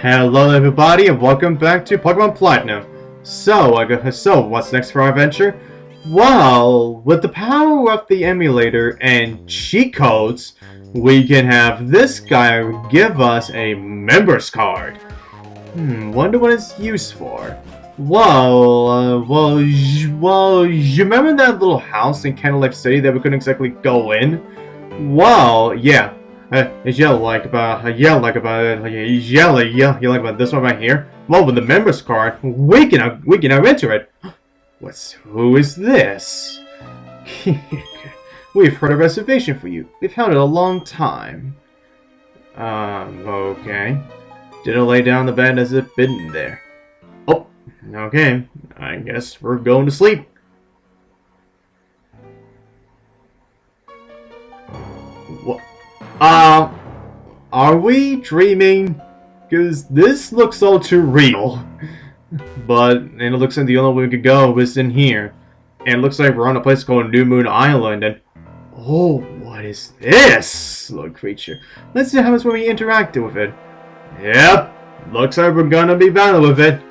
Hello everybody and welcome back to Pokemon Platinum. So what's next for our adventure? Well, with the power of the emulator and cheat codes, we can have this guy give us a member's card. Wonder what it's used for. Well, you remember that little house in Canalave City that we couldn't exactly go in? Well, yeah. You like about this one right here? Well, with the members card, we can enter it. Who is this? We've heard a reservation for you. We've held it a long time. Okay. Didn't lay down the bed as if bidden there. Oh, okay. I guess we're going to sleep. What? Are we dreaming? Because this looks all too real. But it looks like the only way we could go is in here. And it looks like we're on a place called New Moon Island. And oh, what is this little creature? Let's see how much when we interacted with it. Yep, looks like we're gonna be battling with it.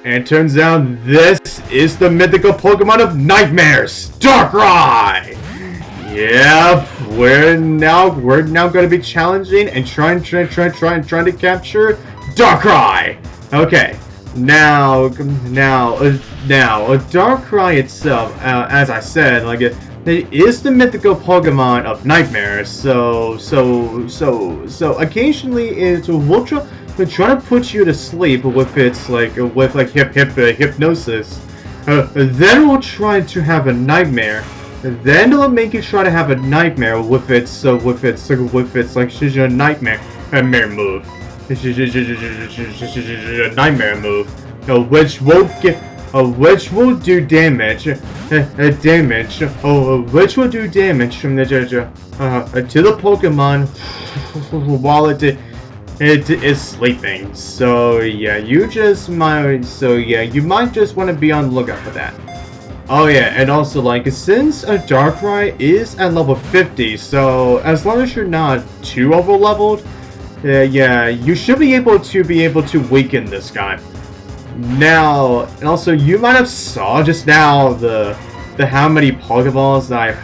And it turns out this is the mythical Pokemon of nightmares, Darkrai! Yep, we're now going to be challenging and trying to capture Darkrai. Okay, now Darkrai itself, as I said, like it is the mythical Pokemon of nightmares. So occasionally it will try to put you to sleep with its hypnosis. Then we'll try to have a nightmare. Then it'll make you try to have a nightmare with its nightmare move. Nightmare move, which will do damage, which will do damage from the to the Pokemon while it is sleeping. So yeah, you might just want to be on the lookout for that. Oh yeah, and also since a Darkrai is at level 50, so as long as you're not too over leveled, yeah, you should be able to weaken this guy. Now, and also you might have saw just now the how many Pokeballs that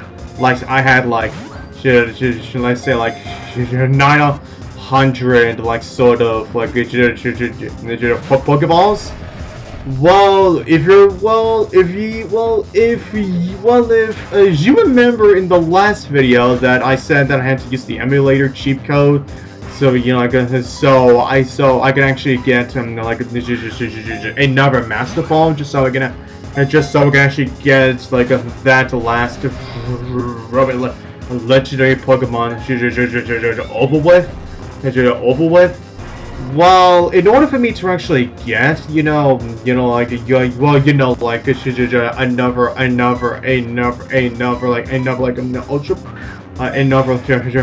I had should I say 900 Pokeballs. Well, if you remember in the last video that I said that I had to use the emulator cheat code, so I can actually get another Master Ball just so we can actually get that last legendary Pokemon over with. Well, in order for me to actually get, another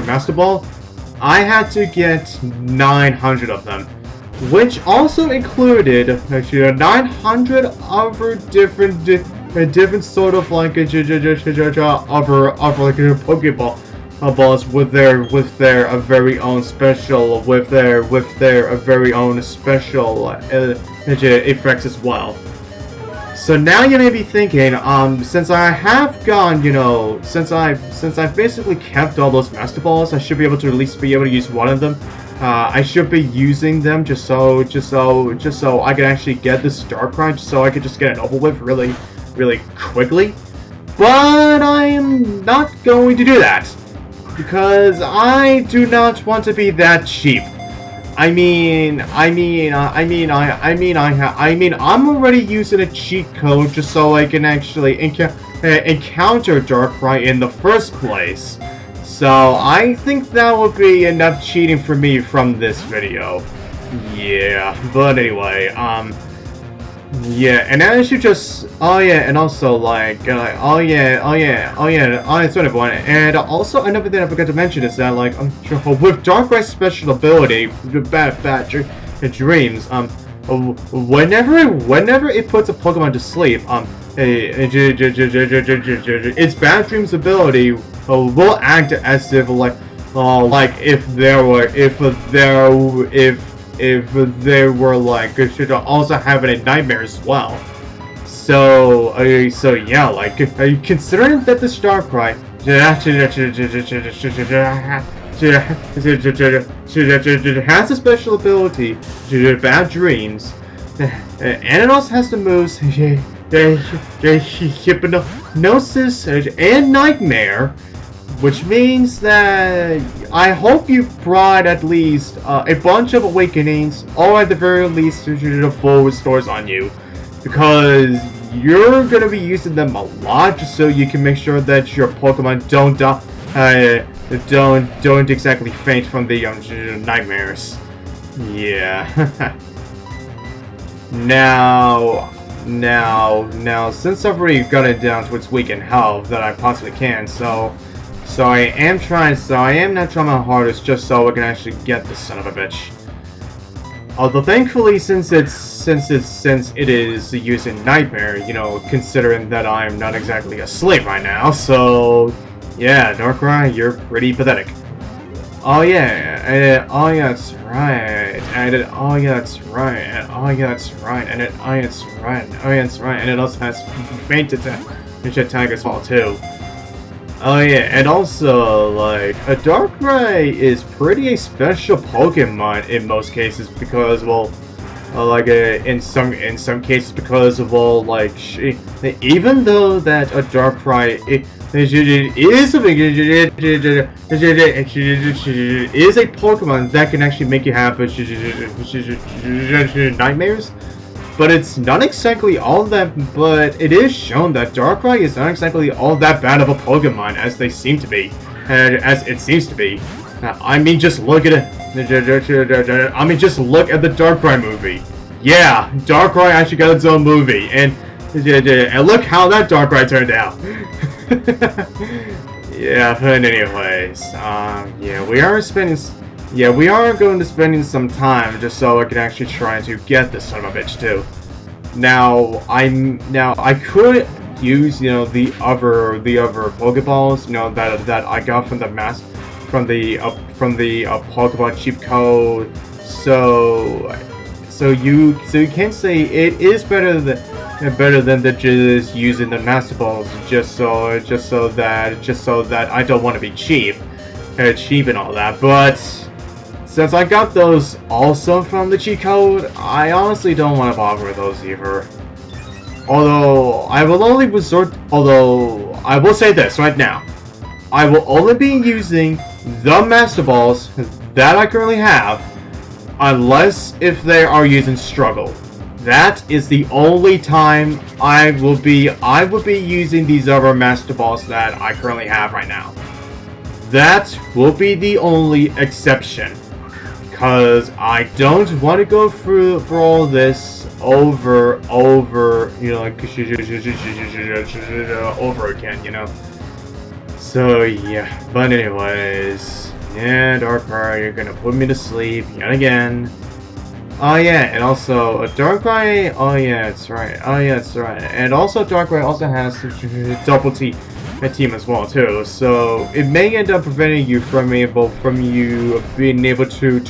Master Ball, I had to get 900 of them, which also included 900 other different sort of Pokeball balls with their very own special effects as well. So now you may be thinking, since I have gone, since I've basically kept all those Master Balls, I should be able to at least be able to use one of them. I should be using them just so I can actually get this Darkrai, just so I could just get it over with really quickly. But I am not going to do that, because I do not want to be that cheap. I'm already using a cheat code just so I can actually encounter Darkrai in the first place. So I think that would be enough cheating for me from this video. Yeah, but anyway, yeah, and as you just, and also that's everyone. And also another thing I forgot to mention is that with Darkrai's special ability, the bad dreams, whenever it puts a Pokemon to sleep, its bad dreams ability will act as if if if they were like should also having a nightmare as well. So so yeah, like considering that this Darkrai has a special ability, bad dreams, and it also has the moves hypnosis and nightmare, which means that I hope you brought at least a bunch of awakenings, or at the very least full restores on you, because you're gonna be using them a lot, just so you can make sure that your Pokemon don't exactly faint from the nightmares. Yeah. Now, since I've already got it down to its weakened health that I possibly can, so I am not trying my hardest just so I can actually get this son of a bitch. Although thankfully, since it is using Nightmare, you know, considering that I'm not exactly asleep right now, so yeah, Darkrai, you're pretty pathetic. Oh yeah, oh yeah, that's right, oh yeah, that's right, oh yeah, that's right, oh yeah, that's right, oh yeah, that's right, and it also has faint attack as well too. Oh yeah, and also, like, a Darkrai is pretty a special Pokemon in most cases because, well, in some cases because of, well, like, even though that a Darkrai is a Pokemon that can actually make you have nightmares, but it's not exactly all that. But it is shown that Darkrai is not exactly all that bad of a Pokemon as they seem to be, as it seems to be. I mean, just look at it. I mean, just look at the Darkrai movie. Yeah, Darkrai actually got its own movie, and look how that Darkrai turned out. Yeah, but anyways, yeah, we are going to spending some time just so I can actually try to get this son of a bitch too. Now I could use, you know, the other Pokeballs, you know, that I got from the Pokeball cheap code. So you can say it is better than just using the Master Balls just so that I don't want to be cheap and all that. But since I got those also from the cheat code, I honestly don't want to bother with those either. Although I will say this right now, I will only be using the Master Balls that I currently have, unless if they are using Struggle. That is the only time I will be using these other Master Balls that I currently have right now. That will be the only exception, because I don't want to go through for all this over, you know, like over again, you know. So yeah, but anyways, yeah, Darkrai, you're gonna put me to sleep yet again. Oh yeah, and also a Darkrai. Oh yeah, that's right. Oh yeah, that's right. And also Darkrai also has double team as well too. So it may end up preventing you from being able to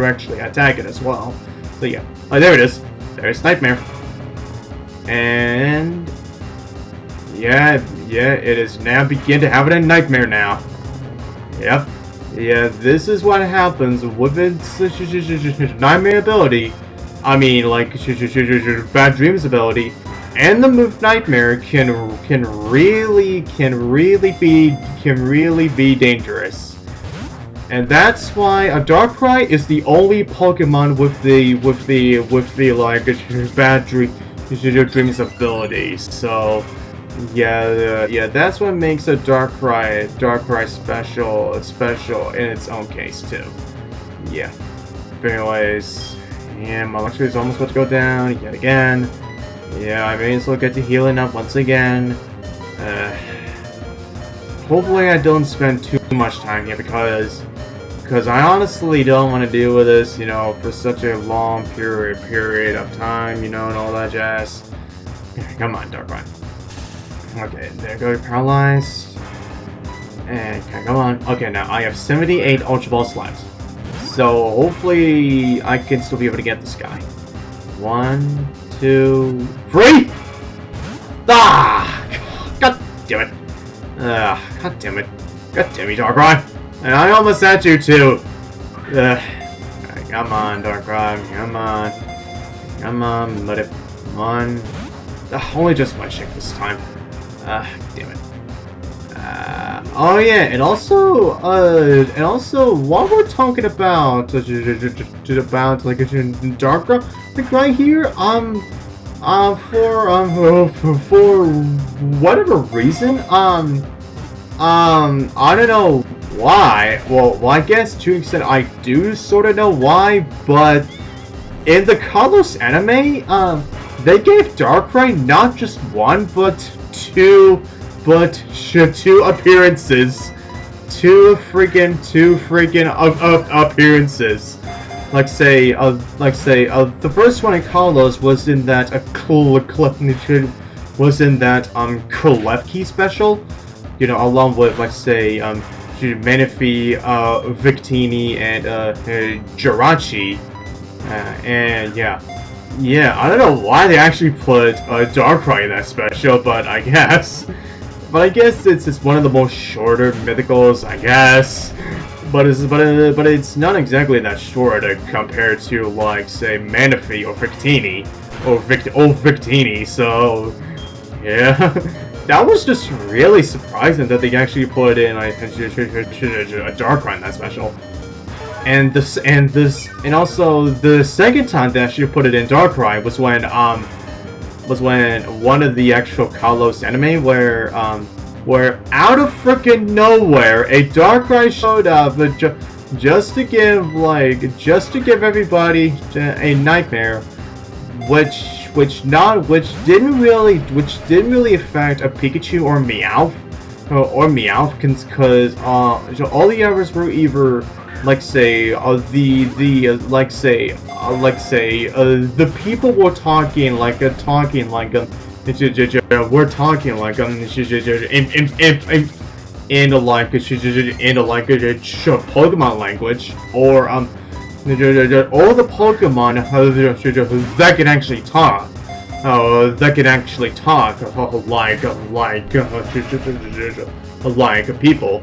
actually attack it as well. So yeah. Oh, there it is. There's Nightmare. And yeah, it is now begin to have it a Nightmare now. Yep. Yeah, this is what happens with its Nightmare ability. I mean, like Bad Dreams ability, and the move Nightmare can really be dangerous. And that's why a Darkrai is the only Pokemon with the like Bad Dreams ability. So yeah, that's what makes a Darkrai special in its own case too. Yeah. But anyways, yeah, my luxury is almost about to go down yet again. Yeah, I may as well get to healing up once again. Hopefully I don't spend too much time here because I honestly don't want to deal with this, you know, for such a long period of time, you know, and all that jazz. Come on, Darkrai. Okay, there go, paralyzed. And come on. Okay, now I have 78 Ultra Balls left. So hopefully I can still be able to get this guy. 1, 2, 3! Ah! God damn it. God damn it. God damn you, Darkrai. And I almost had you too. Alright, come on, Darkrai. Come on. Come on, but if one. Only just one shake this time. Damn it. Oh yeah, and also while we're talking about like Darkrai right here, for whatever reason, I don't know why. Well, I guess to an extent I do sort of know why, but in the Kalos anime, they gave Darkrai not just one, but two appearances. Two freaking appearances. The first one in Kalos was in that Krolevki special, you know, along with Manaphy, Victini, and Jirachi, and yeah, I don't know why they actually put Darkrai in that special, but I guess it's one of the most shorter mythicals, I guess. But it's not exactly that short compared to say Manaphy or Victini Victini. So yeah, that was just really surprising that they actually put in a Darkrai in that special. And also the second time they actually put it in Darkrai was when one of the actual Kalos anime where out of freaking nowhere a Darkrai showed up just to give everybody a nightmare, which didn't really affect a Pikachu or Meowth because all the others were either the people were talking in Pokemon language, or all the Pokemon that can actually talk. Like people,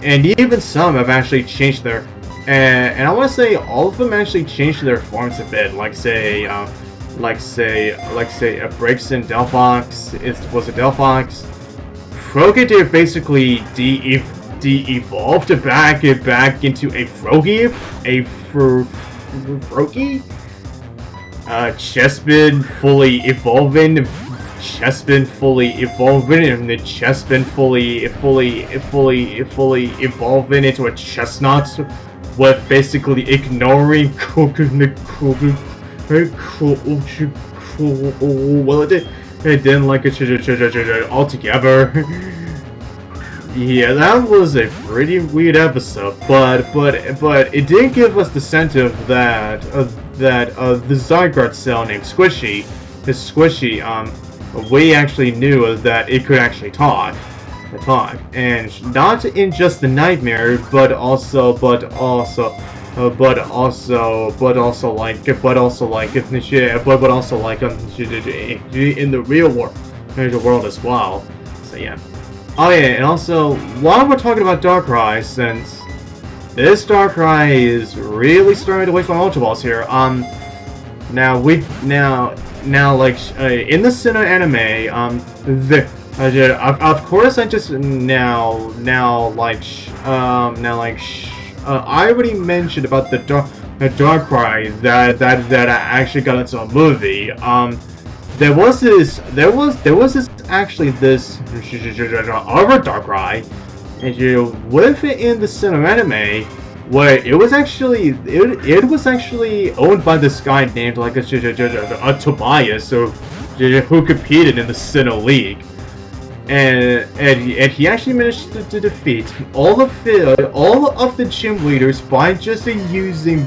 and even some have actually changed their. And I want to say all of them actually changed their forms a bit. Say a Braixen Delphox was a Delphox. Frogadier basically de-evolved back into a Froakie. Froakie. Chespin fully evolving. And the Chespin fully evolving into a Chestnut, with basically ignoring it didn't like it altogether. Yeah, that was a pretty weird episode, but it did give us the sense of that the Zygarde cell named Squishy, we actually knew that it could actually talk, and not in just the nightmare, but also in the real world as well. So yeah. Oh yeah, and also while we're talking about Darkrai, since this Darkrai is really starting to waste my Ultra Balls here, now in the Sinnoh anime, of course I just I already mentioned about the Darkrai that actually got into a movie. There was this other Darkrai, and with it in the Sinnoh anime, where it was actually owned by this guy named Tobias, who competed in the Sinnoh League, and he actually managed to defeat all of the gym leaders by just using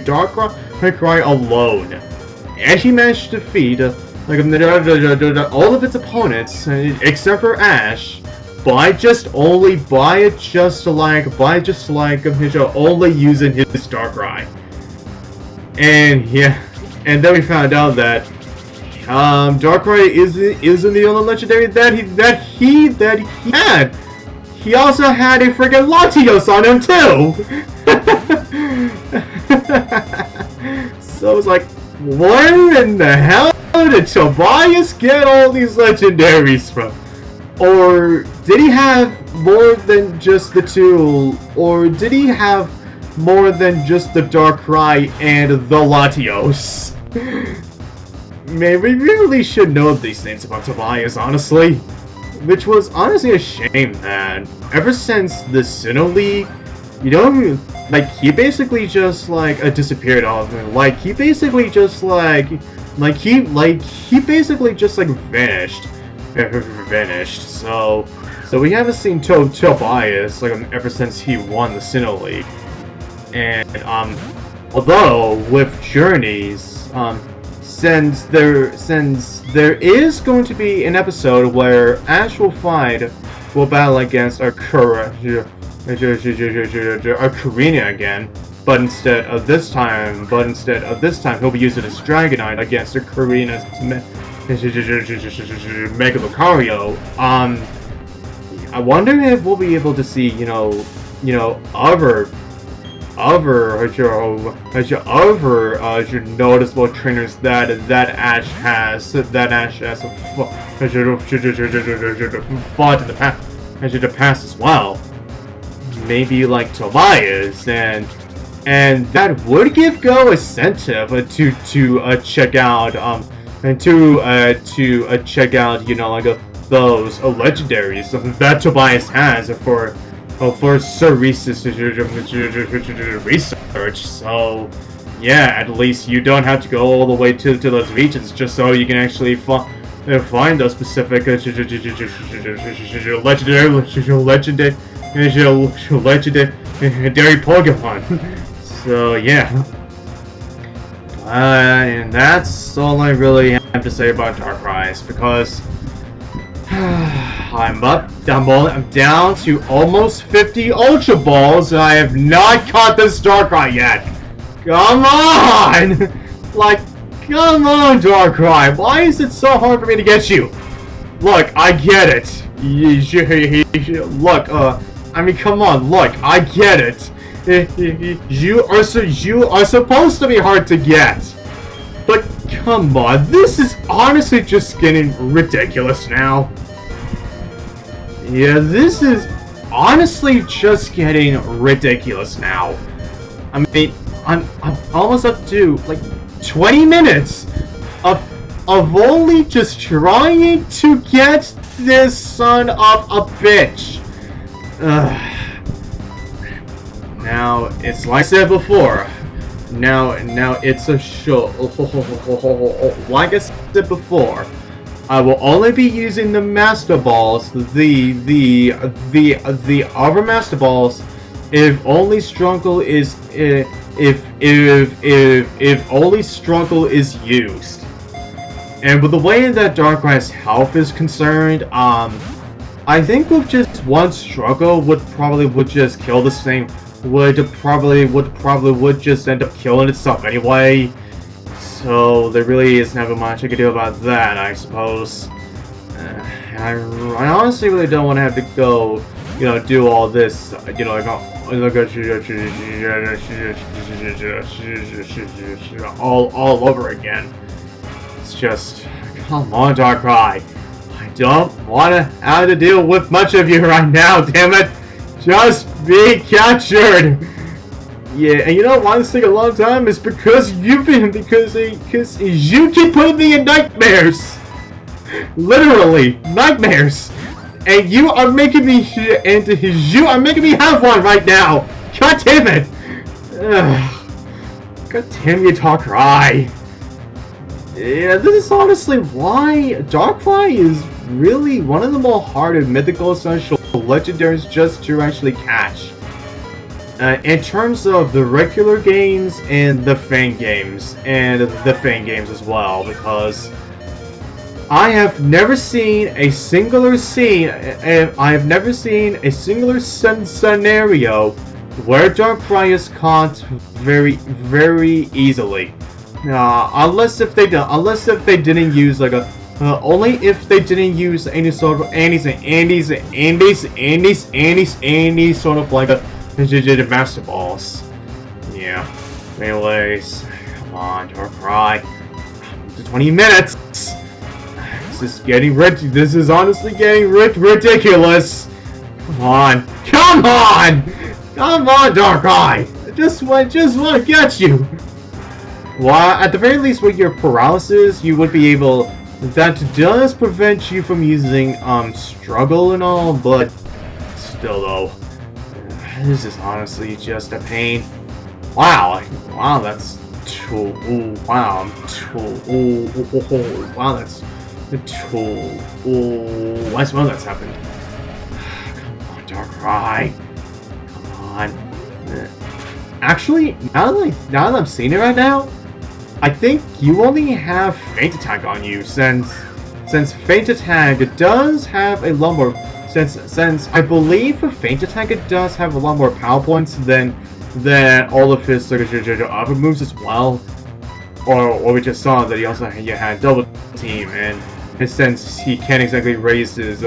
Darkrai alone, and he managed to defeat all of its opponents except for Ash. by just only using his Darkrai. And yeah, and then we found out that Darkrai isn't the only legendary that he had. He also had a friggin' Latios on him too. So it's like, where in the hell did Tobias get all these legendaries from? Or did he have more than just the two? Or did he have more than just the Darkrai and the Latios? Man, we really should know these things about Tobias, honestly. Which was honestly a shame, man. Ever since the Sinnoh League, you know, like, he basically just, like, disappeared off. Like, he basically just, he basically just, like, vanished. Vanished. So we haven't seen Tobias, like, ever since he won the Sinnoh League. And, although, with Journeys, since there is going to be an episode where Ash will will battle against a Karina again, but instead of this time he'll be using his Dragonite against a Karina's Mega Lucario. I wonder if we'll be able to see, other noticeable trainers that Ash has fought in the past as well. Maybe like Tobias, and that would give Go incentive to check out those legendaries that Tobias has for Ceresis research. So yeah, at least you don't have to go all the way to those regions just so you can actually find those specific legendary Pokemon. So yeah, and that's all I really have to say about Darkrai, because I'm down to almost 50 Ultra Balls, and I have not caught this Darkrai yet. Come on! Like, come on, Darkrai. Why is it so hard for me to get you? Look, I get it. Look, I mean, come on. Look, I get it. You are supposed to be hard to get. But come on, this is honestly just getting ridiculous now. Yeah, this is honestly just getting ridiculous now. I mean, I'm almost up to like 20 minutes of only just trying to get this son of a bitch. Now it's like I said before. Now it's a show. Like I said before, I will only be using the Master Balls, the other Master Balls, if only Struggle is if only Struggle is used. And with the way that Darkrai's health is concerned, I think with just one Struggle would just kill this thing. Would just end up killing itself anyway. So there really isn't having much I can do about that, I suppose. I honestly really don't want to have to go, do all this, all over again. It's just, come on, Darkrai. I don't want to have to deal with much of you right now, damn it. Just be captured. Yeah, and you know why this took a long time? Is because you keep putting me in nightmares. Literally, nightmares. And you are making me have one right now. God damn it. God damn you, Darkrai. Yeah, this is honestly why Darkrai is really one of the more harder mythical essential legendaries just to actually catch. In terms of the regular games and the Fang games, as well, because I have never seen a singular scene, I have never seen a singular scenario where Darkrai is caught very, very easily. Unless if they didn't use like a, only if they didn't use any sort of any sort of like a master balls. Yeah. Anyways, come on, Darkrai. 20 minutes. This is getting This is honestly getting ridiculous. Come on, Darkrai. I just want to get you. Well, at the very least, with your paralysis, you would be able. That does prevent you from using struggle and all, but still though, this is honestly just a pain. Wow, that's too. Wow, wow, that's. I smell that's happened. Come on, Darkrai. Come on. Actually, now that I'm seeing it right now, I think you only have Faint Attack on you, since Faint Attack does have a lot more. Since I believe for Faint Attack it does have a lot more power points than all of his other moves as well. Or we just saw that he also had Double Team, and since he can't exactly raise his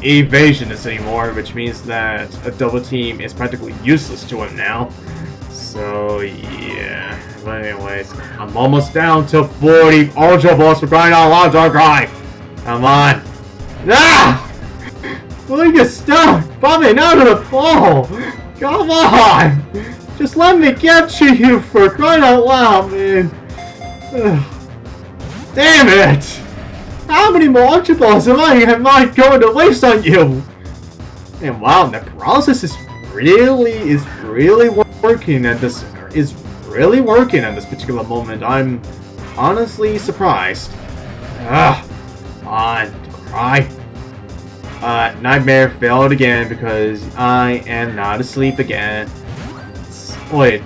evasion anymore, which means that a Double Team is practically useless to him now. So yeah. But anyways, I'm almost down to 40 Ultra Balls for crying out loud, Darkrai! Come on! Ah! Will you stop bumping out of the ball? Come on! Just let me get you for crying out loud, man! Damn it! How many more Ultra Balls am I going to waste on you? And wow, the paralysis is really working at this. Really working at this particular moment. I'm honestly surprised. Come on, cry. Nightmare failed again because I am not asleep again. Wait,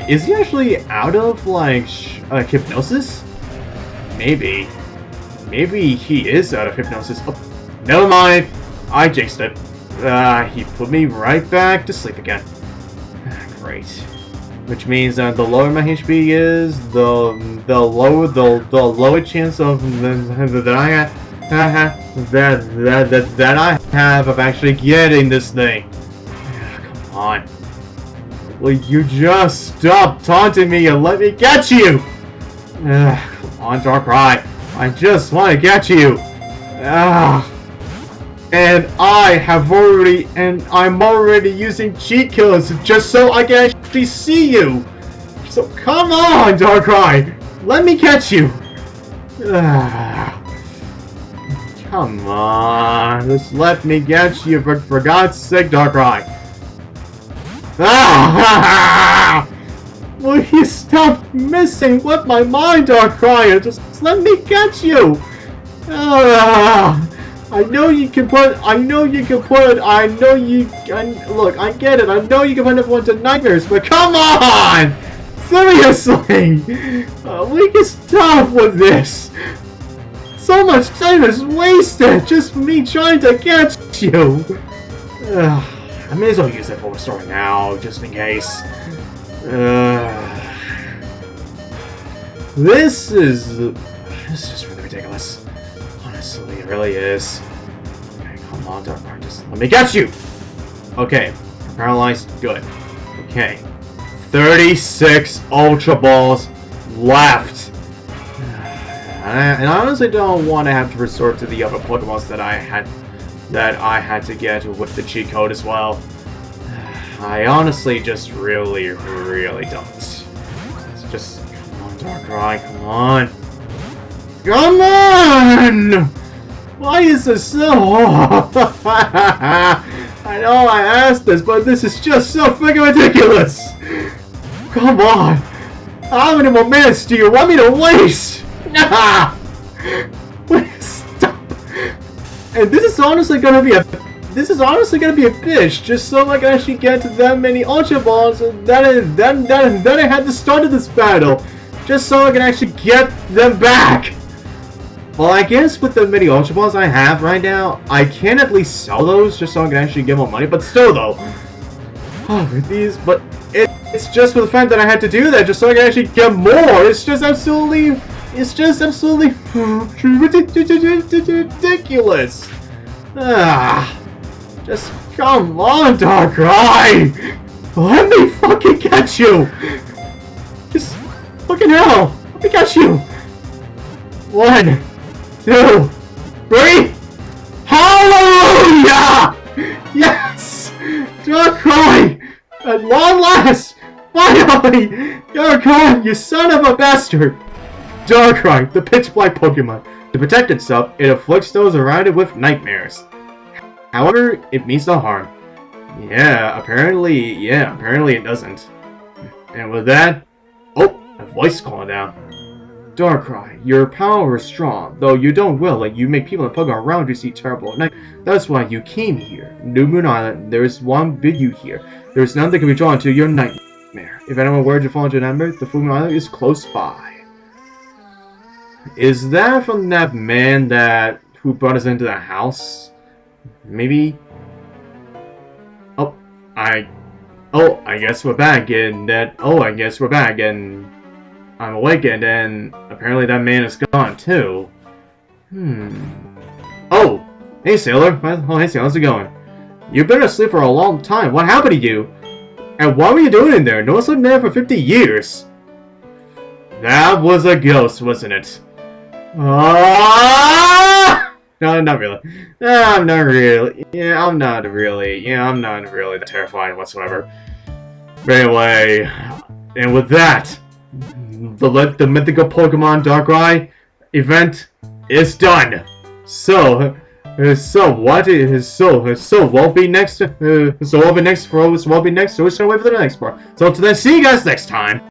is he actually out of like hypnosis? Maybe he is out of hypnosis. Oh, never mind. I jinxed it. He put me right back to sleep again. Great. Which means that the lower my HP is, the lower chance of that I have of actually getting this thing. Come on. Will you just stop taunting me and let me get you? Come on, Darkrai. I just want to get you. And I'm already using cheat codes just so I can actually see you. So come on, Darkrai, let me catch you. Come on, just let me get you for God's sake, Darkrai. Will you stop messing with my mind, Darkrai, and just let me get you? I know you can put, look, I get it, I know you can put everyone to nightmares, but come on! Seriously! We can stop with this! So much time is wasted just for me trying to catch you! I may as well use that for a story now, just in case. This is really ridiculous. Honestly, it really is. Okay, come on, Darkrai, just let me get you! Okay, paralyzed, good. Okay, 36 Ultra Balls left. And I honestly don't want to have to resort to the other Pokemons that I had to get with the cheat code as well. I honestly just really don't. It's just, come on, Darkrai, come on. Come on! Why is this so hard? I know I asked this, but this is just so freaking ridiculous! Come on! How many more minutes do you want me to waste? Nah! Please stop! And this is honestly gonna be a bitch, just so I can actually get to that many Ultra Balls that I had to start of this battle, just so I can actually get them back. Well, I guess with the mini Ultra Balls I have right now, I can at least sell those just so I can actually get more money. But still, though, it's just for the fact that I had to do that just so I can actually get more. It's just absolutely ridiculous. Just come on, Darkrai! Let me fucking catch you! Just fucking hell! Let me catch you! 1, 2, 3. Hallelujah! Yes! Darkrai! At long last! Finally! Darkrai, you son of a bastard! Darkrai, the pitch black Pokemon. To protect itself, it afflicts those around it with nightmares. However, it means no harm. Apparently it doesn't. And with that, oh, a voice calling down. Darkrai, your power is strong, though you don't will it. You make people and Pokemon around you see terrible at night. That's why you came here. New Moon Island, there is one big you here. There is none that can be drawn to your nightmare. If anyone were to fall into a nightmare, the Full Moon Island is close by. Is that from that man who brought us into the house? Maybe. I guess we're back, and I guess we're back, and I'm awake, and then apparently that man is gone too. Oh, hey sailor. Oh, hey sailor, how's it going? You've been asleep for a long time. What happened to you? And what were you doing in there? No one's been there for 50 years. That was a ghost, wasn't it? No, not really. No, I'm not really. I'm not really that terrified whatsoever. But anyway, and with that, the mythical Pokemon Darkrai event is done. So what is so won't be next. So we'll be next. So we're just gonna wait for the next part. So until then, see you guys next time.